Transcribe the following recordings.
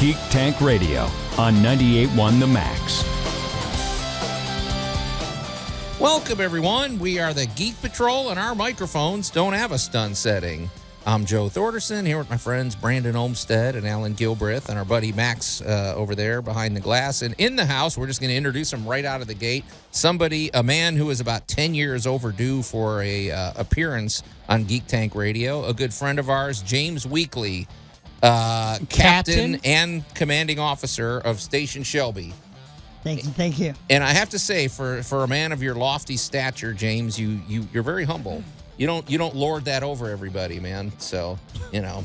Geek Tank Radio on 98.1 The Max. Welcome, everyone. We are the Geek Patrol, and our microphones don't have a stun setting. I'm Joe Thorderson, here with my friends Brandon Olmstead and Allan Gilbreth, and our buddy Max over there behind the glass. And in the house, we're just going to introduce him right out of the gate. A man who is about 10 years overdue for a appearance on Geek Tank Radio. A good friend of ours, James Weakley, Captain and Commanding Officer of Station Shelby. Thank you. And I have to say, for a man of your lofty stature, James, you're very humble. You don't lord that over everybody, man. So,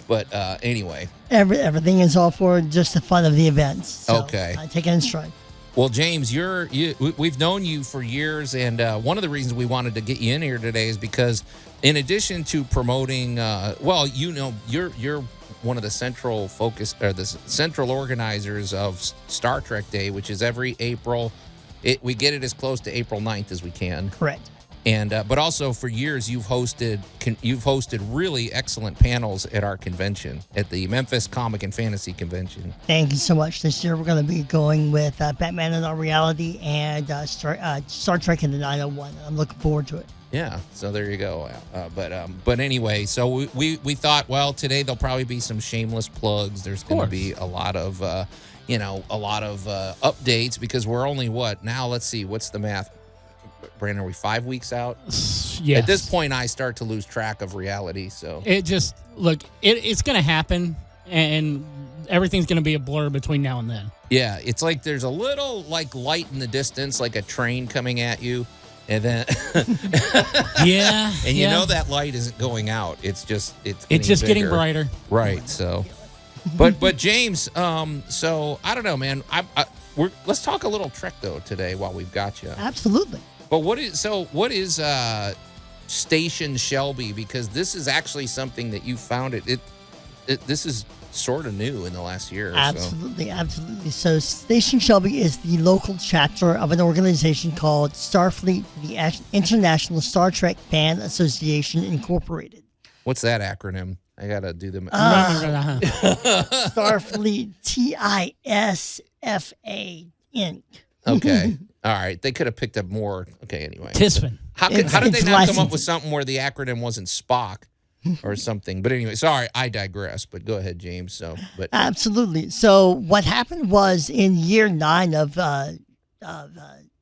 but anyway. Everything is all for just the fun of the events. So okay. I take it in stride. Well, James, we've known you for years, and one of the reasons we wanted to get you in here today is because, in addition to promoting, you're one of the central organizers of Star Trek Day, which is every April. We get it as close to April 9th as we can. Correct. And but also for years you've hosted really excellent panels at our convention, at the Memphis Comic and Fantasy Convention. Thank you so much. This year we're going to be going with Batman in Our Reality and Star Trek in the 901. I'm looking forward to it. Yeah, so there you go. But anyway, so we thought, well, today there'll probably be some shameless plugs. There's going to be a lot of updates because we're only now. Let's see, what's the math? Brandon, are we 5 weeks out? Yes. At this point, I start to lose track of reality. So it's going to happen, and everything's going to be a blur between now and then. Yeah, it's like there's a little light in the distance, like a train coming at you. And then, yeah, and you know that light isn't going out. It's just getting brighter, right? So, but James, so I don't know, man. Let's talk a little Trek though today while we've got you. Absolutely. But what is Station Shelby? Because this is actually something that you founded. This is sort of new in the last year. Absolutely. So Station Shelby is the local chapter of an organization called Starfleet, the International Star Trek Fan Association Incorporated. What's that acronym? I gotta do them. Starfleet, TISFA Inc. Okay. All right. They could have picked up more. Okay. Anyway. Tispin. How did they not come up with something where the acronym wasn't Spock? Or something. But anyway, sorry, I digress. But go ahead, James. Absolutely. So what happened was in year 9 of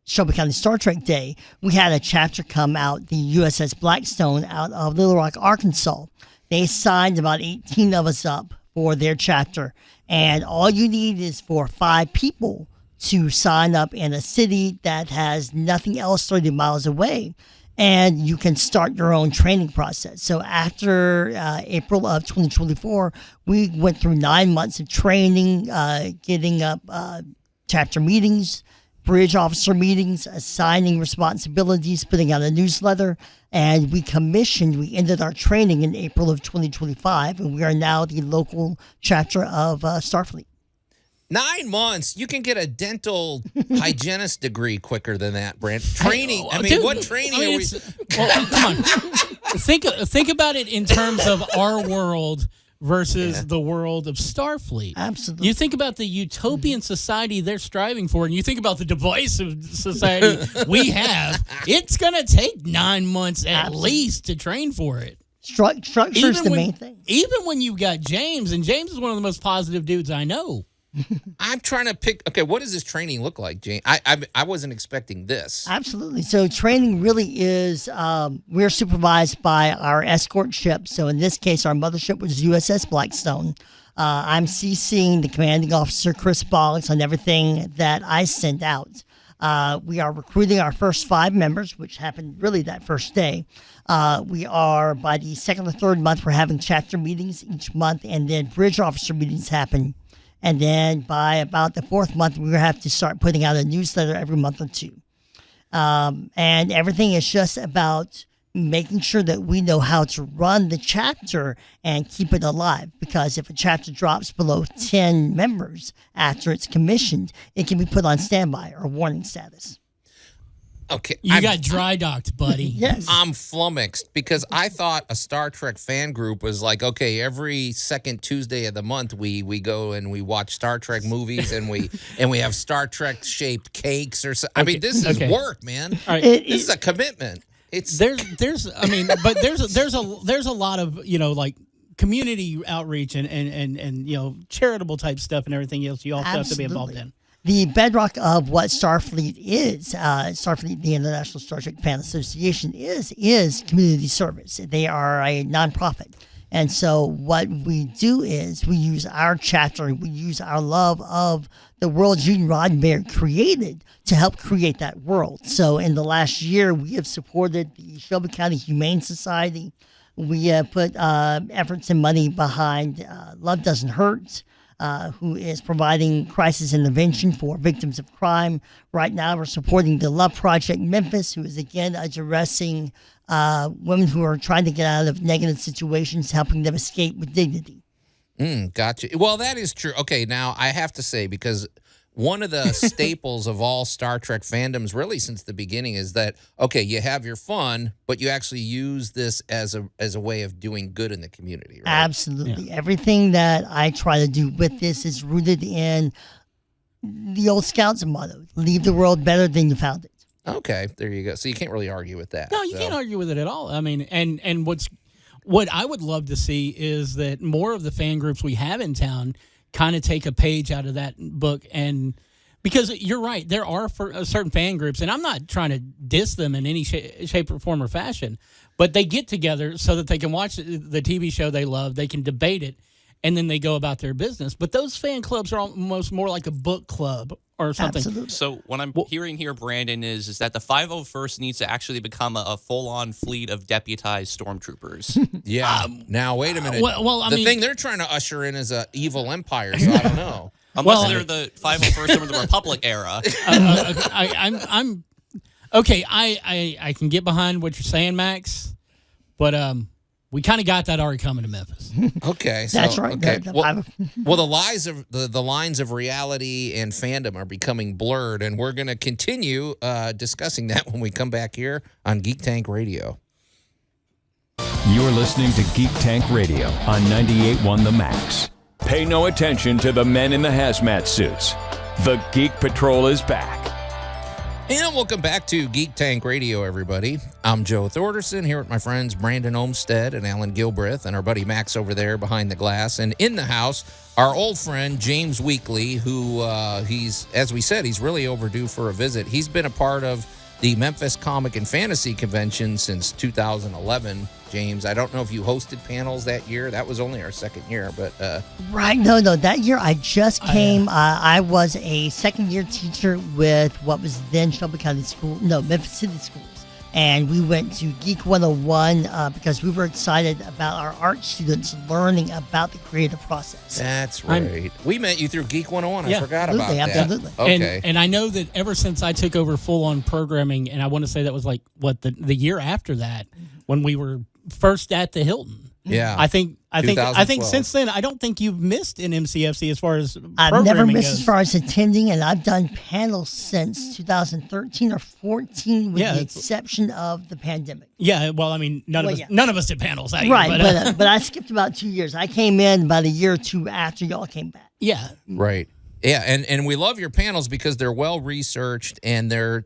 Shelby County Star Trek Day, we had a chapter come out, the USS Blackstone out of Little Rock, Arkansas. They signed about 18 of us up for their chapter. And all you need is for 5 people to sign up in a city that has nothing else 30 miles away. And you can start your own training process. So after April of 2024, we went through 9 months of training, getting up chapter meetings, bridge officer meetings, assigning responsibilities, putting out a newsletter, and we ended our training in April of 2025, and we are now the local chapter of Starfleet. 9 months, you can get a dental hygienist degree quicker than that, Brent. Training. What training are we? Well, come on. Think about it in terms of our world versus the world of Starfleet. Absolutely. You think about the utopian society they're striving for, and you think about the divisive society we have. It's going to take 9 months at least to train for it. Structure's the main thing. Even when you got James, and James is one of the most positive dudes I know. I'm trying to pick. Okay, what does this training look like, Jane? I wasn't expecting this. Absolutely. So training really is we're supervised by our escort ship. So in this case, our mothership was USS Blackstone. I'm CCing the commanding officer, Chris Boggs, on everything that I send out. We are recruiting our first 5 members, which happened really that first day. We are, by the second or third month, we're having chapter meetings each month, and then bridge officer meetings happen. And then by about the 4th month, we have to start putting out a newsletter every month or 2. And everything is just about making sure that we know how to run the chapter and keep it alive. Because if a chapter drops below 10 members after it's commissioned, it can be put on standby or warning status. Okay. You got dry docked, buddy. Yes. I'm flummoxed because I thought a Star Trek fan group was like, okay, every second Tuesday of the month we go and we watch Star Trek movies and we have Star Trek shaped cakes or so. I mean, this is work, man. All right. This is a commitment. It's there's I mean, but there's a lot of, like community outreach and charitable type stuff and everything else you also have to be involved in. The bedrock of what Starfleet is, Starfleet, the International Star Trek Fan Association, is community service. They are a nonprofit. And so what we do is we use our chapter, we use our love of the world Gene Roddenberry created to help create that world. So in the last year, we have supported the Shelby County Humane Society. We have put efforts and money behind Love Doesn't Hurt, who is providing crisis intervention for victims of crime. Right now, we're supporting the Love Project Memphis, who is, again, addressing women who are trying to get out of negative situations, helping them escape with dignity. Gotcha. Well, that is true. Okay, now I have to say, because one of the staples of all Star Trek fandoms really since the beginning is that, okay, you have your fun, but you actually use this as a way of doing good in the community, right? Absolutely. Yeah. Everything that I try to do with this is rooted in the old Scouts motto, leave the world better than you found it. Okay, there you go. So you can't really argue with that. No, you can't argue with it at all. I mean, and what I would love to see is that more of the fan groups we have in town kind of take a page out of that book, and because you're right, there are certain fan groups, and I'm not trying to diss them in any shape or form or fashion, but they get together so that they can watch the TV show they love, they can debate it, and then they go about their business. But those fan clubs are almost more like a book club or something. Absolutely. So what I'm hearing here, Brandon, is that the 501st needs to actually become a full-on fleet of deputized stormtroopers. Yeah. Now, wait a minute. Well, the thing they're trying to usher in is an evil empire, so I don't know. Unless they're the 501st under the Republic era. I'm okay. I can get behind what you're saying, Max, but we kind of got that already coming to Memphis. Okay, so, That's right. Okay. Well, the lines of reality and fandom are becoming blurred, and we're going to continue discussing that when we come back here on Geek Tank Radio. You're listening to Geek Tank Radio on 98.1 The Max. Pay no attention to the men in the hazmat suits. The Geek Patrol is back. And welcome back to Geek Tank Radio, everybody. I'm Joe Thorderson here with my friends Brandon Olmsted and Allan Gilbreth and our buddy Max over there behind the glass. And in the house, our old friend James Weakley, who he's, as we said, he's really overdue for a visit. He's been a part of the Memphis Comic and Fantasy Convention since 2011. James, I don't know if you hosted panels that year. That was only our second year, but... Right. No. That year I just came. I was a second-year teacher with what was then Shelby County School. No, Memphis City Schools. And we went to Geek 101 because we were excited about our art students learning about the creative process. That's right. We met you through Geek 101. I forgot about that. Absolutely. Okay. And I know that ever since I took over full-on programming, and I want to say that was like, the year after that, when we were first at the Hilton. Yeah. I think since then, I don't think you've missed an MCFC as far as I've never missed goes. as far as attending, and I've done panels since 2013 or 14 with the exception of the pandemic. Yeah, well, I mean, none of us did panels that right, year. But I skipped about 2 years. I came in about a year or two after y'all came back. Yeah. Right. Yeah, and we love your panels because they're well researched and they're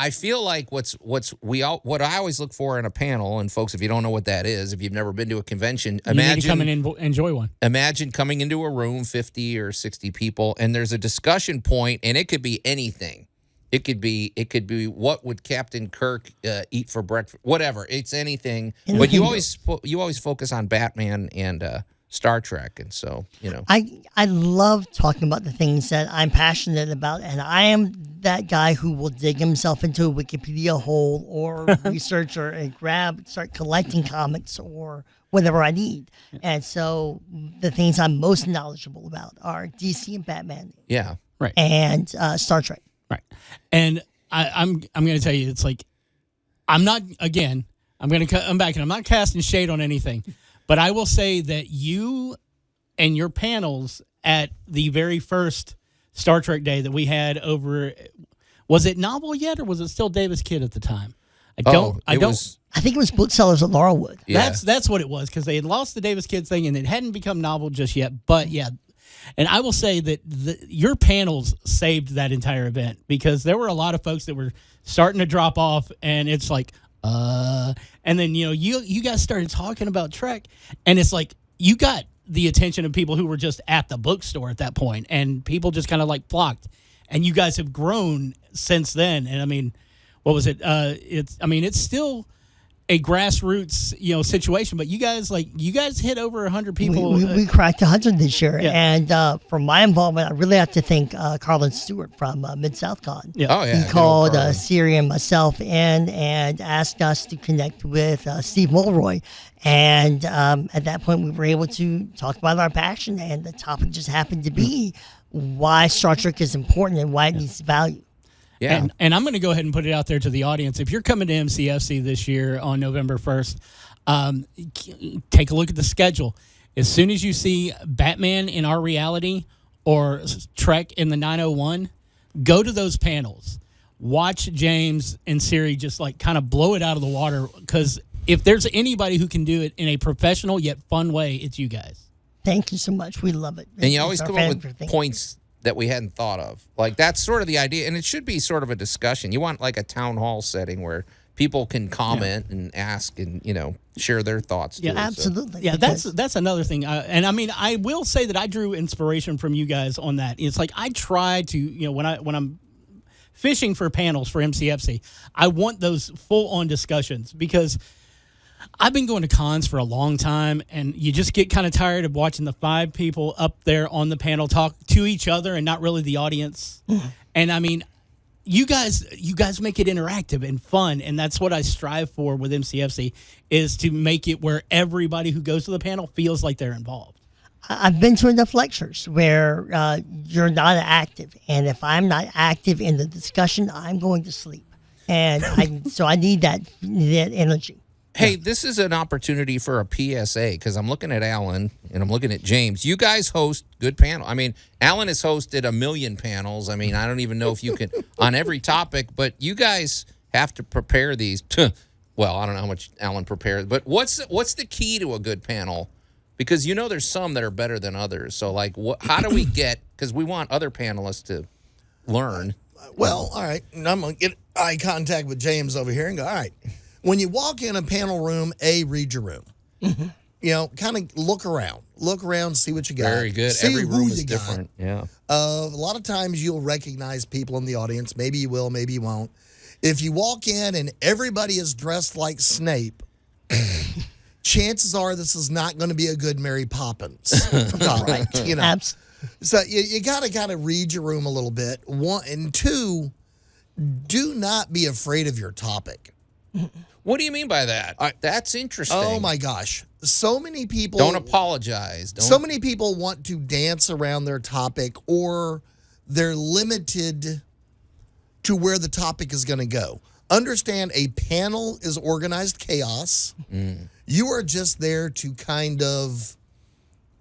I feel like what I always look for in a panel, and folks, if you don't know what that is, if you've never been to a convention, you need to come and enjoy one. Imagine coming into a room, 50 or 60 people, and there's a discussion point, and it could be anything. It could be what would Captain Kirk eat for breakfast, whatever. It's anything. But you always focus on Batman and Star Trek, and so I love talking about the things that I'm passionate about, and I am that guy who will dig himself into a Wikipedia hole or research or start collecting comics or whatever I need. And so the things I'm most knowledgeable about are DC and Batman. Yeah, right, and Star Trek. Right, and I'm going to tell you, it's like I'm not again. I'm going to come back, and I'm not casting shade on anything. But I will say that you and your panels at the very first Star Trek Day that we had over, Was it novel yet, or was it still Davis Kidd at the time? I think it was Booksellers at Laurelwood. Yeah. That's what it was, because they had lost the Davis Kidd thing and it hadn't become novel just yet. But yeah, and I will say that your panels saved that entire event, because there were a lot of folks that were starting to drop off, and it's like, and then you guys started talking about Trek, and it's like you got the attention of people who were just at the bookstore at that point, and people just kind of like flocked, and you guys have grown since then. And I mean, what was it? It's still a grassroots, situation, but you guys hit over 100 people. We cracked 100 this year, Yeah. and for my involvement, I really have to thank Carlin Stewart from Mid-South-Con. Yeah. Oh, yeah. He called Siri and myself in and asked us to connect with Steve Mulroy, and at that point, we were able to talk about our passion, and the topic just happened to be why Star Trek is important and why it needs value. Yeah. And I'm going to go ahead and put it out there to the audience. If you're coming to MCFC this year on November 1st, take a look at the schedule. As soon as you see Batman in Our Reality or Trek in the 901, go to those panels. Watch James and Siri just like kind of blow it out of the water, because if there's anybody who can do it in a professional yet fun way, it's you guys. Thank you so much. We love it. And you It's always our come up fan with favorite thing. points that we hadn't thought of. Like, that's sort of the idea. And it should be sort of a discussion. You want like a town hall setting where people can comment and ask and, share their thoughts. Yeah, too, so. Absolutely. Yeah, because- that's another thing. I will say that I drew inspiration from you guys on that. It's like I try to, when I'm fishing for panels for MCFC, I want those full-on discussions, because I've been going to cons for a long time, and you just get kind of tired of watching the 5 people up there on the panel talk to each other and not really the audience. And I mean, you guys make it interactive and fun, and that's what I strive for with MCFC, is to make it where everybody who goes to the panel feels like they're involved. I've been to enough lectures where you're not active, and if I'm not active in the discussion, I'm going to sleep, and I need that energy. Hey, this is an opportunity for a PSA, because I'm looking at Allan and I'm looking at James. You guys host good panel. I mean, Allan has hosted 1 million panels. I mean, I don't even know if you can on every topic, but you guys have to prepare these. Well, I don't know how much Allan prepares, but what's the key to a good panel? Because there's some that are better than others. So, like, how do we get? Because we want other panelists to learn. Well, all right. And I'm going to get eye contact with James over here and go, all right. When you walk in a panel room, read your room. Kind of look around, see what you got. Very good. See Every who room you is got. different. Yeah. A lot of times you'll recognize people in the audience. Maybe you will, maybe you won't. If you walk in and everybody is dressed like Snape, chances are this is not going to be a good Mary Poppins topic. So you got to kind of read your room a little bit. 1 and 2, do not be afraid of your topic. What do you mean by that? That's interesting. Oh my gosh. So many people Don't apologize. So many people want to dance around their topic, or they're limited to where the topic is going to go. Understand, a panel is organized chaos. You are just there to kind of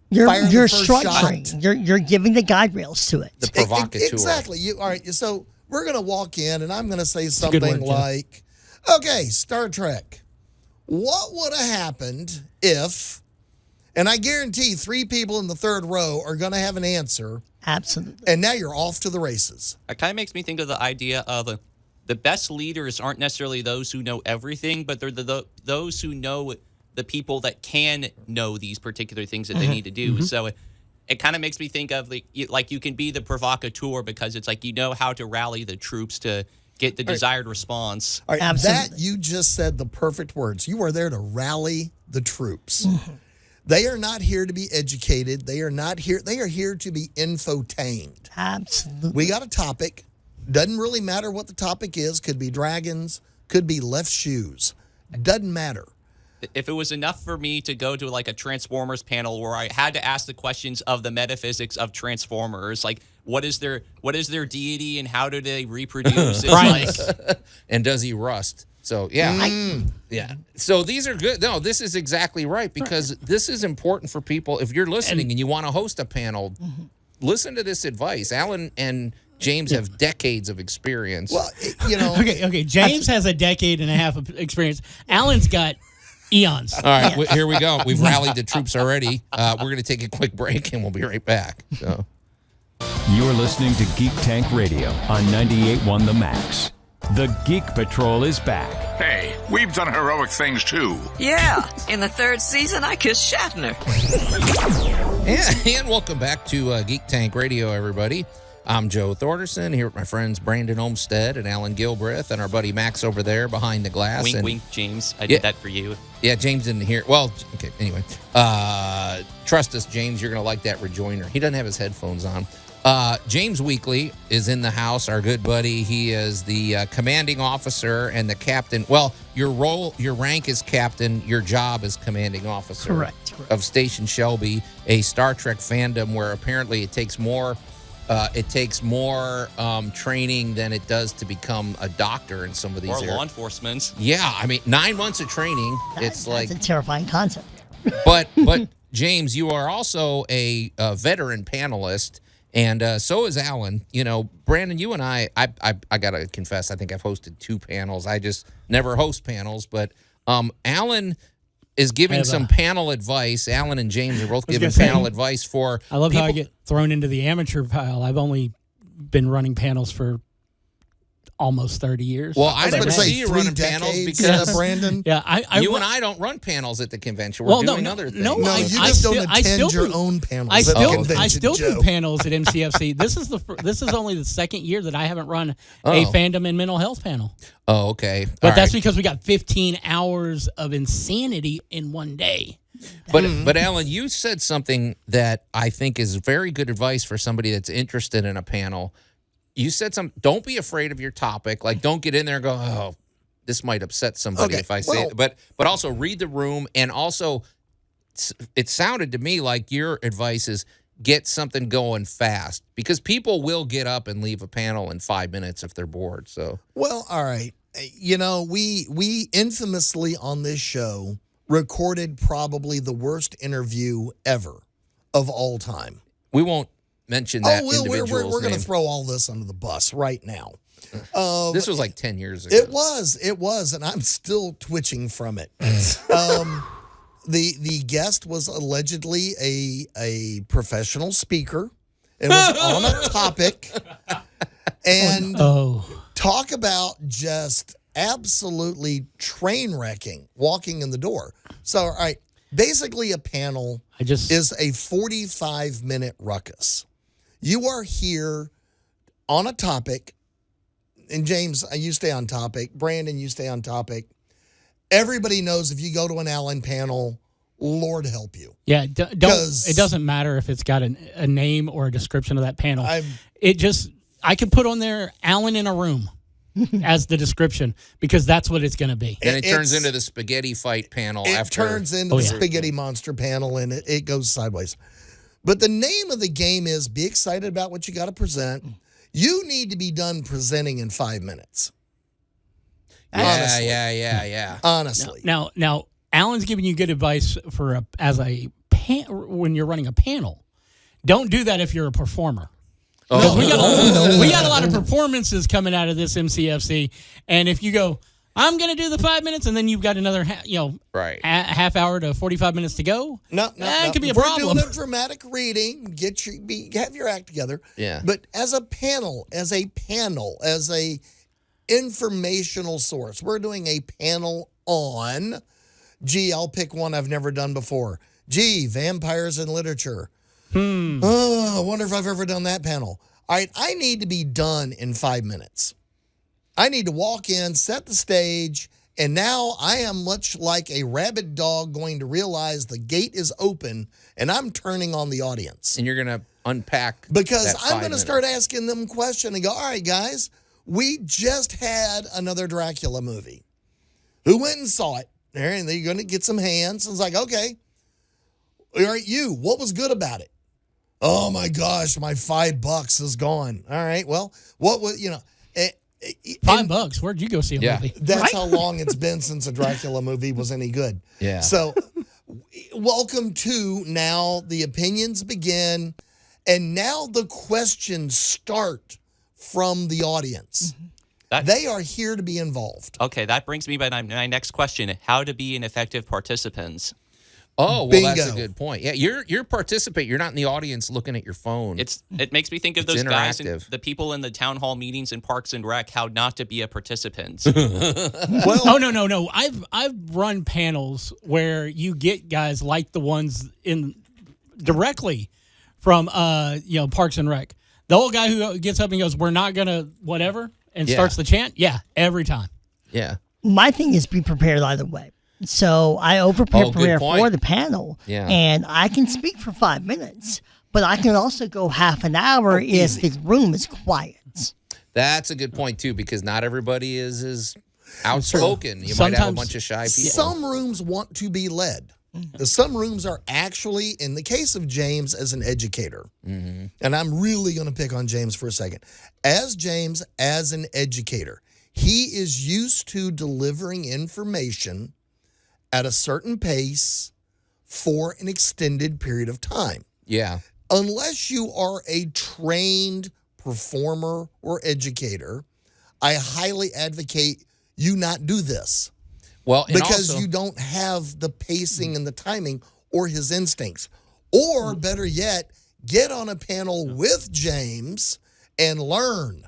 You're fire the first structuring. shot. You're giving the guide rails to it. The provocateur. Exactly. All right. So we're going to walk in, and I'm going to say good something word, Jeff. like, okay, Star Trek. What would have happened if, and I guarantee 3 people in the 3rd row are going to have an answer, Absolutely. and now you're off to the races. It kind of makes me think of the idea of the best leaders aren't necessarily those who know everything, but they're those who know the people that can know these particular things that they need to do. So it kind of makes me think of like you can be the provocateur, because it's like how to rally the troops to get the desired response. All right, Absolutely. that you just said the perfect words. You are there to rally the troops. They are not here to be educated. They are not here. They are here to be infotained. Absolutely. We got a topic. Doesn't really matter what the topic is. Could be dragons. Could be left shoes. Doesn't matter. If it was enough for me to go to like a Transformers panel where I had to ask the questions of the metaphysics of Transformers, like what is their deity and how do they reproduce? It's like, And does he rust? So, yeah. Yeah. So these are good. No, this is exactly right, because this is important for people. If you're listening and you want to host a panel, listen to this advice. Allan and James have decades of experience. Well, Okay. James has a decade and a half of experience. Allan's got eons. All right, here we go. We've rallied the troops already. We're going to take a quick break, and we'll be right back. So, You're listening to Geek Tank Radio on 98.1 The Max. The Geek Patrol is back. Hey, we've done heroic things too. Yeah, in the third season, I kissed Shatner. and welcome back to Geek Tank Radio, everybody. I'm Joe Thorderson here with my friends Brandon Olmsted and Allan Gilbreth and our buddy Max over there behind the glass. Wink, and, wink, James. I did that for you. Yeah, James didn't hear. Well, okay, anyway. Trust us, James, you're going to like that rejoinder. He doesn't have his headphones on. James Weakley is in the house, our good buddy. He is the commanding officer and the captain. Well, your rank is captain. Your job is commanding officer. Correct. Of Station Shelby, a Star Trek fandom where apparently it takes more training than it does to become a doctor in some of these Or areas. law enforcement. Yeah, I mean, 9 months of training. It's like, That's a terrifying concept. but James, you are also a veteran panelist, and so is Allan. You know, Brandon, you and I gotta confess, I think I've hosted 2 panels. I just never host panels, but Allan is giving some panel advice. Allan and James are both giving panel advice for. I love how I get thrown into the amateur pile. I've only been running panels for almost 30 years. Well, I was never about to say see you running 3 panels decades, because Brandon. Yeah, you and I don't run panels at the convention. We're doing other things. No, you just don't attend your own panels. I at the still convention, do Joe. panels at MCFC. This is only the second year that I haven't run a fandom and mental health panel. Oh, okay. But All that's right. because we got 15 hours of insanity in one day. But Allan, you said something that I think is very good advice for somebody that's interested in a panel. You said don't be afraid of your topic. Like, don't get in there and go, oh, this might upset somebody if I say it. But also read the room, and also it sounded to me like your advice is get something going fast, because people will get up and leave a panel in 5 minutes if they're bored. So, well, all right. You know, we infamously on this show recorded probably the worst interview ever of all time. we won't mention that individual's we're going to name. throw all this under the bus right now. This was like 10 years ago. It was, and I'm still twitching from it. The guest was allegedly a professional speaker. It was on a topic, and talk about just absolutely train wrecking walking in the door. So, all right, basically a panel is a 45-minute ruckus. You are here on a topic, and James, you stay on topic. Brandon, you stay on topic. Everybody knows if you go to an Allan panel, Lord help you. Yeah, it doesn't matter if it's got a name or a description of that panel. I could put on there Allan in a room as the description, because that's what it's going to be. And it turns into the spaghetti fight panel. It turns into the spaghetti monster panel, and it goes sideways. But the name of the game is be excited about what you got to present. You need to be done presenting in 5 minutes. Honestly. Yeah. Honestly. Now, Allan's giving you good advice when you're running a panel. Don't do that if you're a performer. Because we got a lot of performances coming out of this MCFC, and if you go, I'm going to do the 5 minutes, and then you've got another half hour to 45 minutes to go. No, it could be a We're problem. doing a dramatic reading. Have your act together. Yeah. But as a informational source, we're doing a panel on. I'll pick one I've never done before. Vampires in literature. Oh, I wonder if I've ever done that panel. All right, I need to be done in 5 minutes. I need to walk in, set the stage, and now I am much like a rabid dog going to realize the gate is open and I'm turning on the audience. And you're going to unpack because that I'm going to 5 start minutes. asking them questions and go, all right, guys, we just had another Dracula movie. Who went and saw it? And they're going to get some hands. And it's like, okay, all right, what was good about it? Oh my gosh, my $5 is gone. All right, well, what was, $5? Where'd you go see a movie? That's how long it's been since a Dracula movie was any good. Yeah. So, welcome to now the opinions begin, and now the questions start from the audience. They are here to be involved. Okay, that brings me to my next question: how to be an effective participant? Oh, well, Bingo. that's a good point. Yeah, you're participate. You're not in the audience looking at your phone. It makes me think of It's those guys, and interactive. the people in the town hall meetings in Parks and Rec, how not to be a participant. Well, Oh no! I've run panels where you get guys like the ones in directly from Parks and Rec. The old guy who gets up and goes, "We're not gonna whatever," and starts the chant. Yeah, every time. Yeah. My thing is be prepared either way. So I prepare point. for the panel, and I can speak for 5 minutes, but I can also go half an hour if the room is quiet. That's a good point, too, because not everybody is as outspoken. You might have a bunch of shy people. Some rooms want to be led. Some rooms are actually, in the case of James as an educator, and I'm really going to pick on James for a second. James as an educator, he is used to delivering information at a certain pace for an extended period of time. Yeah. Unless you are a trained performer or educator, I highly advocate you not do this. Well, and because also, you don't have the pacing and the timing or his instincts. Or better yet, get on a panel with James and learn.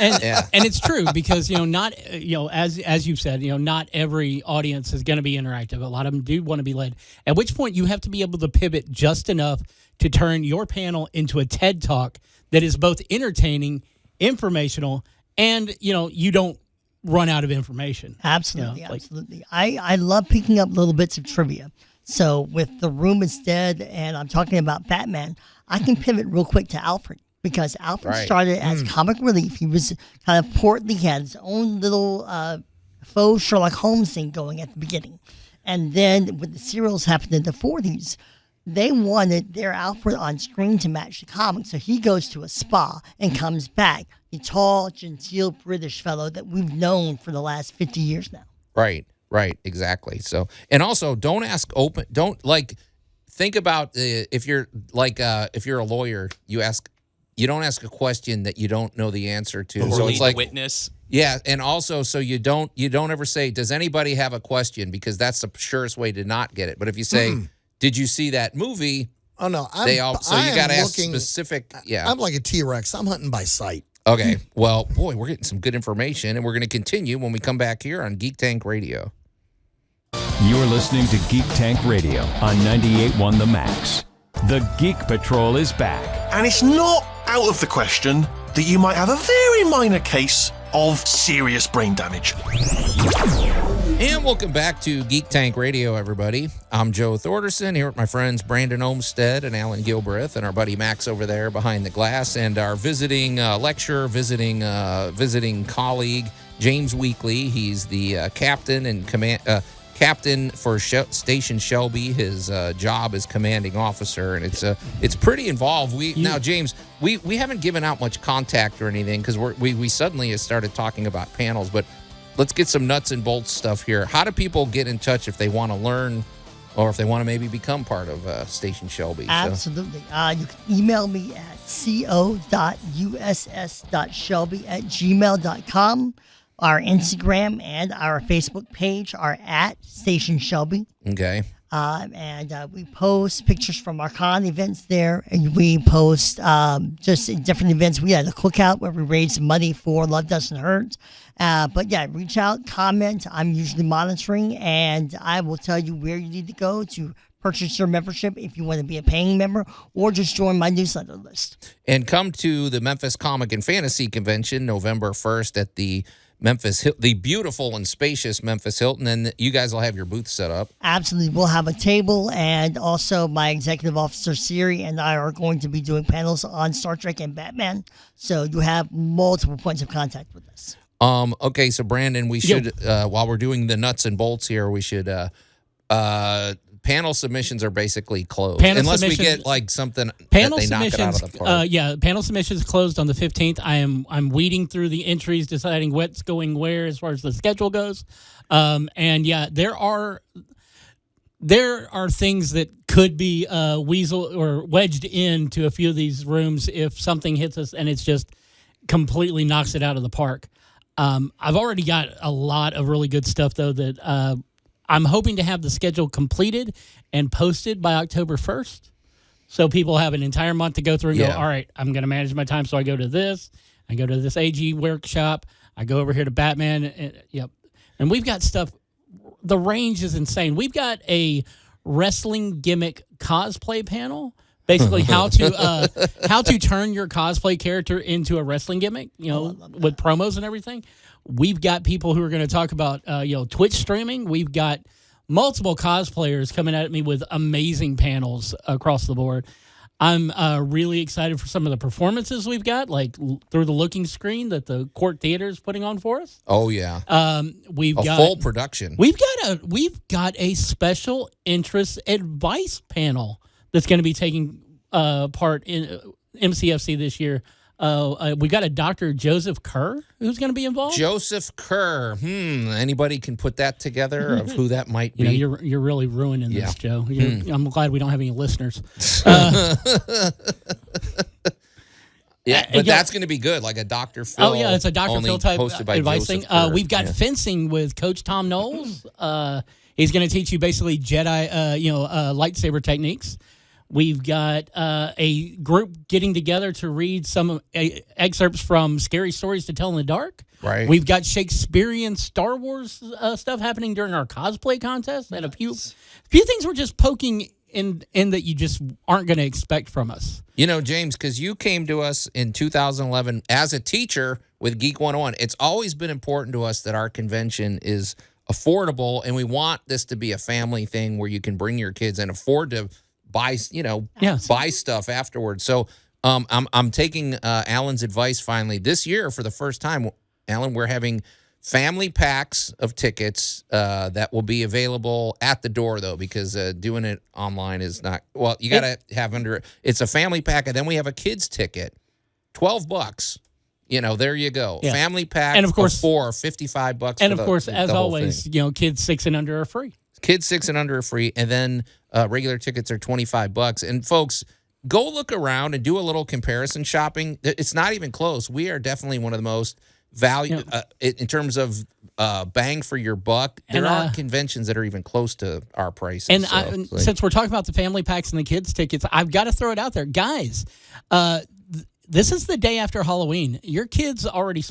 And it's true because not as you've said, not every audience is going to be interactive. A lot of them do want to be led. At which point you have to be able to pivot just enough to turn your panel into a TED Talk that is both entertaining, informational, and you don't run out of information. Absolutely, absolutely. I love picking up little bits of trivia. So with The Room is Dead and I'm talking about Batman, I can pivot real quick to Alfred. Because Alfred started as comic relief. He was kind of portly. He had his own little faux Sherlock Holmes thing going at the beginning. And then when the serials happened in the 40s, they wanted their Alfred on screen to match the comics. So he goes to a spa and comes back, the tall, genteel British fellow that we've known for the last 50 years now. Right, exactly. So, and also think about if you're a lawyer, you don't ask a question that you don't know the answer to. Or so lead it's like the witness. Yeah, and also so you don't ever say, "Does anybody have a question?" Because that's the surest way to not get it. But if you say, "Did you see that movie?" Oh no, you got to ask specific. Yeah, I'm like a T-Rex. I'm hunting by sight. Okay, well, boy, we're getting some good information, and we're going to continue when we come back here on Geek Tank Radio. You're listening to Geek Tank Radio on 98.1 The Max. The Geek Patrol is back. And it's not out of the question that you might have a very minor case of serious brain damage. And welcome back to Geek Tank Radio, everybody. I'm Joe Thorderson here with my friends Brandon Olmsted and Allan Gilbreth and our buddy Max over there behind the glass and our visiting lecturer, visiting colleague, James Weakley. He's the captain and captain for Station Shelby. His job is commanding officer, and it's pretty involved. Now, James, we haven't given out much contact or anything because we suddenly have started talking about panels, but let's get some nuts and bolts stuff here. How do people get in touch if they want to learn or if they want to maybe become part of Station Shelby? Absolutely. You can email me at co.uss.shelby@gmail.com. Our Instagram and our Facebook page are at Station Shelby. Okay. And we post pictures from our con events there. And we post just different events. We had a cookout where we raised money for Love Doesn't Hurt. But yeah, reach out, comment. I'm usually monitoring, and I will tell you where you need to go to purchase your membership if you want to be a paying member or just join my newsletter list. And come to the Memphis Comic and Fantasy Convention November 1st at the beautiful and spacious Memphis Hilton, and you guys will have your booth set up. Absolutely. We'll have a table, and also my executive officer, Siri, and I are going to be doing panels on Star Trek and Batman, so you have multiple points of contact with us. Okay, so Brandon, we should, while we're doing the nuts and bolts here, we should, panel submissions are basically closed. Unless we get like something that they knock it out of the park. Panel submissions closed on the 15th. I'm weeding through the entries, deciding what's going where as far as the schedule goes. There are things that could be weasel or wedged into a few of these rooms if something hits us and it's just completely knocks it out of the park. I've already got a lot of really good stuff, though, that I'm hoping to have the schedule completed and posted by October 1st. So people have an entire month to go through and go, all right, I'm going to manage my time. So I go to this. I go to this AG workshop. I go over here to Batman. And we've got stuff. The range is insane. We've got a wrestling gimmick cosplay panel. Basically, how to turn your cosplay character into a wrestling gimmick, with promos and everything. We've got people who are going to talk about, Twitch streaming. We've got multiple cosplayers coming at me with amazing panels across the board. I'm really excited for some of the performances we've got, like through the looking screen that the Court Theater is putting on for us. Oh yeah, we've got full production. We've got a special interest advice panel that's going to be taking part in MCFC this year. We got a Dr. Joseph Kerr who's going to be involved. Joseph Kerr. Anybody can put that together of who that might be. You're really ruining this, Joe. I'm glad we don't have any listeners. But that's going to be good, like a Dr. Phil. Oh yeah, it's a Dr. Phil type advice thing. We've got fencing with Coach Tom Knowles. He's going to teach you basically Jedi, lightsaber techniques. We've got a group getting together to read some excerpts from Scary Stories to Tell in the Dark. Right. We've got Shakespearean Star Wars stuff happening during our cosplay contest, and a few things we're just poking in that you just aren't going to expect from us. James, because you came to us in 2011 as a teacher with Geek 101. It's always been important to us that our convention is affordable, and we want this to be a family thing where you can bring your kids and afford to buy stuff afterwards. So I'm taking Allan's advice finally. This year, for the first time, Allan, we're having family packs of tickets that will be available at the door, though, because doing it online is not, well, you got to have it's a family pack, and then we have a kid's ticket, $12. There you go. Yeah. Family pack, and of course, $55. And of course, as always, kids 6 and under are free. Kids 6 and under are free, and then regular tickets are $25. And folks, go look around and do a little comparison shopping. It's not even close. We are definitely one of the most value in terms of bang for your buck. There aren't conventions that are even close to our prices. And since we're talking about the family packs and the kids tickets, I've got to throw it out there, guys. This is the day after Halloween. Your kids already,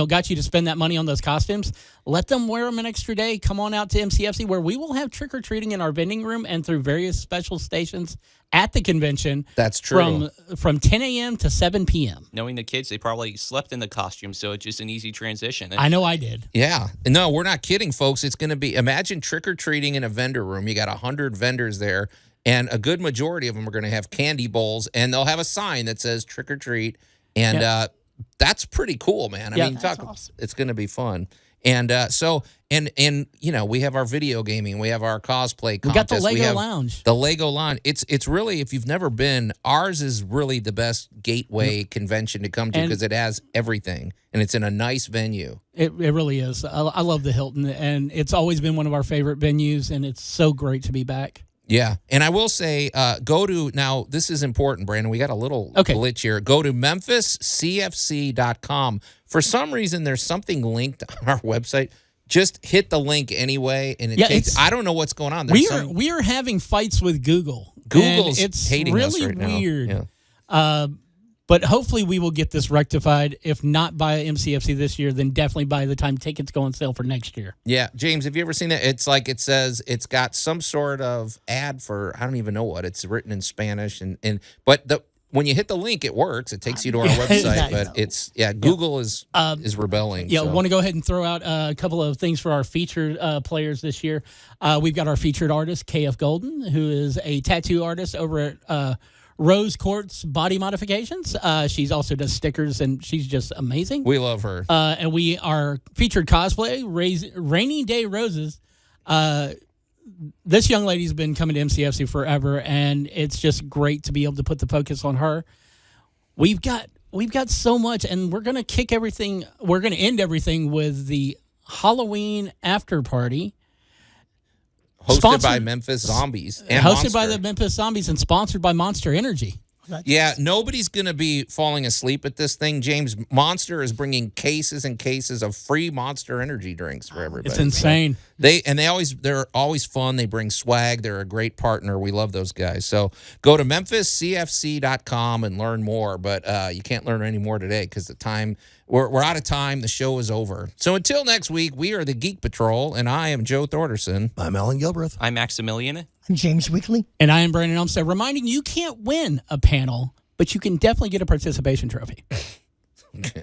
got you to spend that money on those costumes. Let them wear them an extra day. Come on out to MCFC, where we will have trick-or-treating in our vending room and through various special stations at the convention. That's true. From 10 a.m. to 7 p.m. Knowing the kids, they probably slept in the costume, so it's just an easy transition. I know I did. Yeah. No, we're not kidding, folks. It's going to be, imagine trick-or-treating in a vendor room. You got 100 vendors there. And a good majority of them are going to have candy bowls, and they'll have a sign that says trick or treat. And that's pretty cool, man. I mean, awesome. It's going to be fun. And we have our video gaming, we have our cosplay contest. We got the Lego Lounge. The Lego Lounge. It's really, if you've never been, ours is really the best gateway convention to come to because it has everything, and it's in a nice venue. It really is. I love the Hilton, and it's always been one of our favorite venues, and it's so great to be back. Yeah, and I will say, now this is important, Brandon. We got a little glitch here. Go to memphiscfc.com. For some reason, there's something linked on our website. Just hit the link anyway, and I don't know what's going on. We are having fights with Google. Google's it's hating really us right weird. now. Yeah. But hopefully we will get this rectified. If not by MCFC this year, then definitely by the time tickets go on sale for next year. Yeah. James, have you ever seen that? It's like it says it's got some sort of ad for, I don't even know what. It's written in Spanish. But when you hit the link, it works. It takes you to our website. But Google is rebelling. Yeah, I want to go ahead and throw out a couple of things for our featured players this year. We've got our featured artist, KF Golden, who is a tattoo artist over at Rose Quartz Body Modifications. She's also does stickers, and she's just amazing. We love her. And we are featured cosplay, Rainy Day Roses. This young lady's been coming to MCFC forever, and it's just great to be able to put the focus on her. We've got so much, and we're gonna kick everything. We're gonna end everything with the Halloween after party. Hosted by Memphis Zombies. And hosted by the Memphis Zombies and sponsored by Monster Energy. Yeah, nobody's going to be falling asleep at this thing. James Monster is bringing cases and cases of free Monster energy drinks for everybody. It's insane. They're always fun. They bring swag. They're a great partner. We love those guys. So go to memphiscfc.com and learn more. But you can't learn any more today because the time we're out of time. The show is over. So until next week, we are the Geek Patrol, and I am Joe Thorderson. I'm Allan Gilbreth. I'm Maximilian. I'm James Weakley. And I am Brandon Olmstead, reminding you can't win a panel, but you can definitely get a participation trophy. Okay.